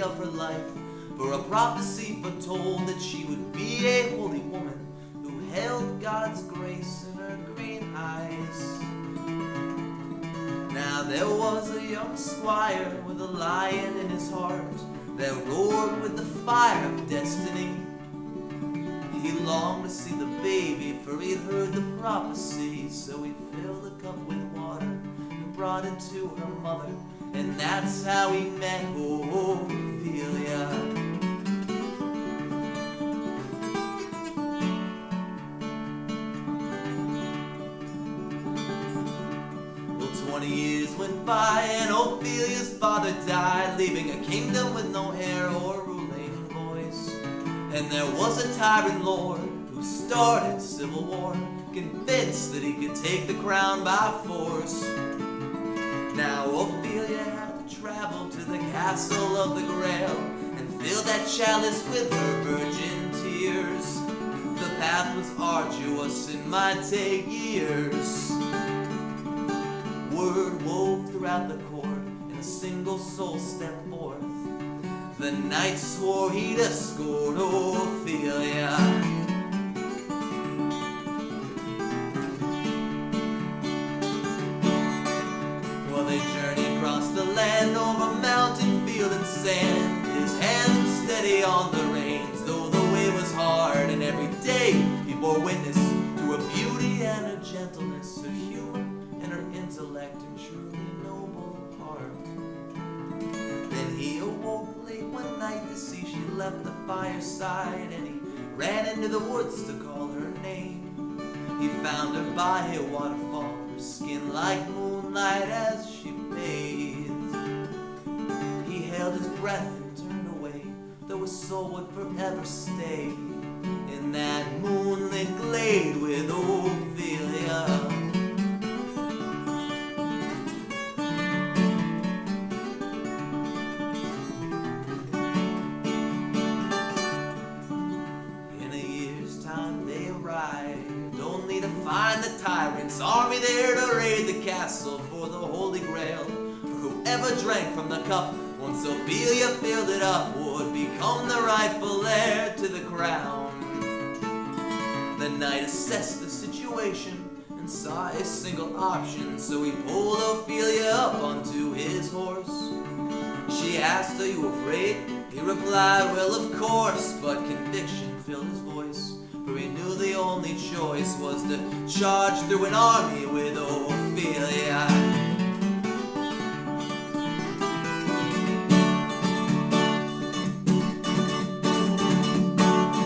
story of her life, for a prophecy foretold that she would be a holy woman who held God's grace in her green eyes. Now there was a young squire with a lion in his heart that roared with the fire of destiny. He longed to see the baby, for he'd heard the prophecy. So he filled a cup with water and brought it to her mother, and that's how he met Ophelia. Well, 20 years went by and Ophelia's father died, leaving a kingdom with no heir or ruling voice. And there was a tyrant lord who started civil war, convinced that he could take the crown by force. Now Ophelia had to travel to the castle of the Grail and fill that chalice with her virgin tears. The path was arduous and might take years. Word wove throughout the court, and a single soul stepped forth. The knight swore he'd escort Ophelia. Well, they journeyed across the land over mountain, field, and sand. His hands were steady on the reins, though the way was hard. And every day he bore witness to her beauty and her gentleness, her humor and her intellect, and truly noble heart. Then he awoke late one night to see she left the fireside, and he ran into the woods to call her name. He found her by a waterfall, her skin like moonlight as she bathed. He held his breath and turned away, though his soul would forever stay in that moonlit glade with Ophelia. Only to find the tyrant's army there to raid the castle for the Holy Grail. For whoever drank from the cup, once Ophelia filled it up, would become the rightful heir to the crown. The knight assessed the situation and saw a single option, so he pulled Ophelia up onto his horse. She asked, "Are you afraid?" He replied, "Well, of course," but conviction filled his voice, for he knew the only choice was to charge through an army with Ophelia.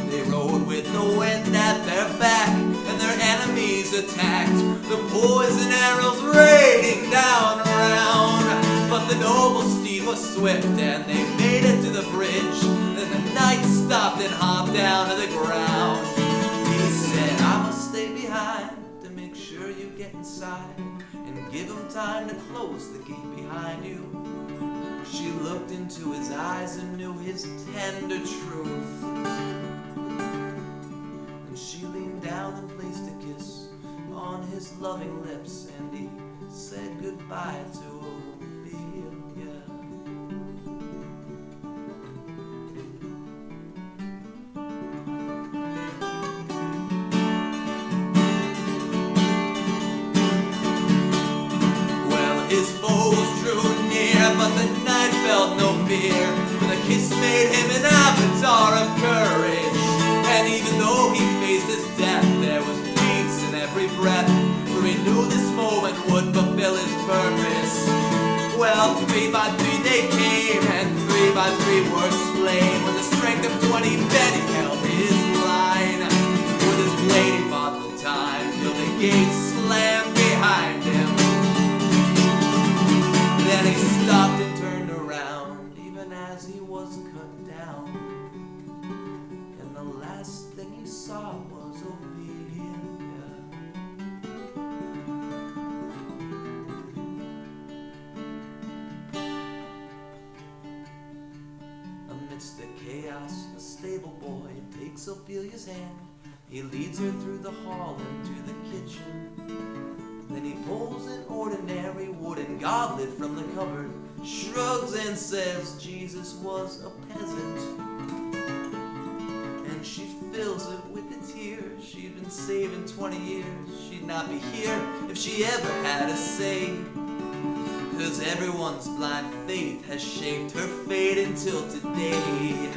They rode with the wind at their back, and their enemies attacked, the poison arrows raining down around. But the noble steed was swift, and they made it to the bridge. Then the knight stopped and hopped down to the ground. He said, "I must stay behind to make sure you get inside, and give him time to close the gate behind you." She looked into his eyes and knew his tender truth, and she leaned down and placed a kiss on his loving lips, and he said goodbye to Ophelia. His foes drew near, but the knight felt no fear, for the kiss made him an avatar of courage. And even though he faced his death, there was peace in every breath, for he knew this moment would fulfill his purpose. Well, 3 by 3 they came, and 3 by 3 were slain. With the strength of 20 men he held his line. With his blade he fought the time, till the gate slammed behind him. Then he stopped and turned around, even as he was cut down. And the last thing he saw was Ophelia. Amidst the chaos, the stable boy takes Ophelia's hand. He leads her through the hall into the kitchen. Then he pulls an ordinary wooden goblet from the cupboard. shrugs and says Jesus was a peasant. And she fills it with a tear. She'd been saving 20 years. She'd not be here if she ever had a say. 'Cause everyone's blind faith has shaped her fate until today.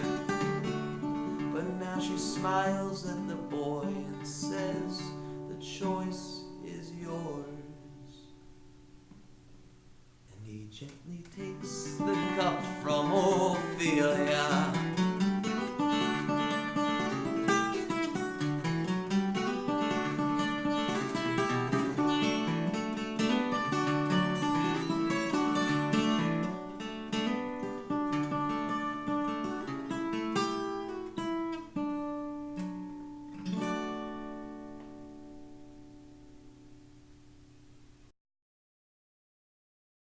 But now she smiles at the boy and says, the choice is yours. And he gently takes the cup from Ophelia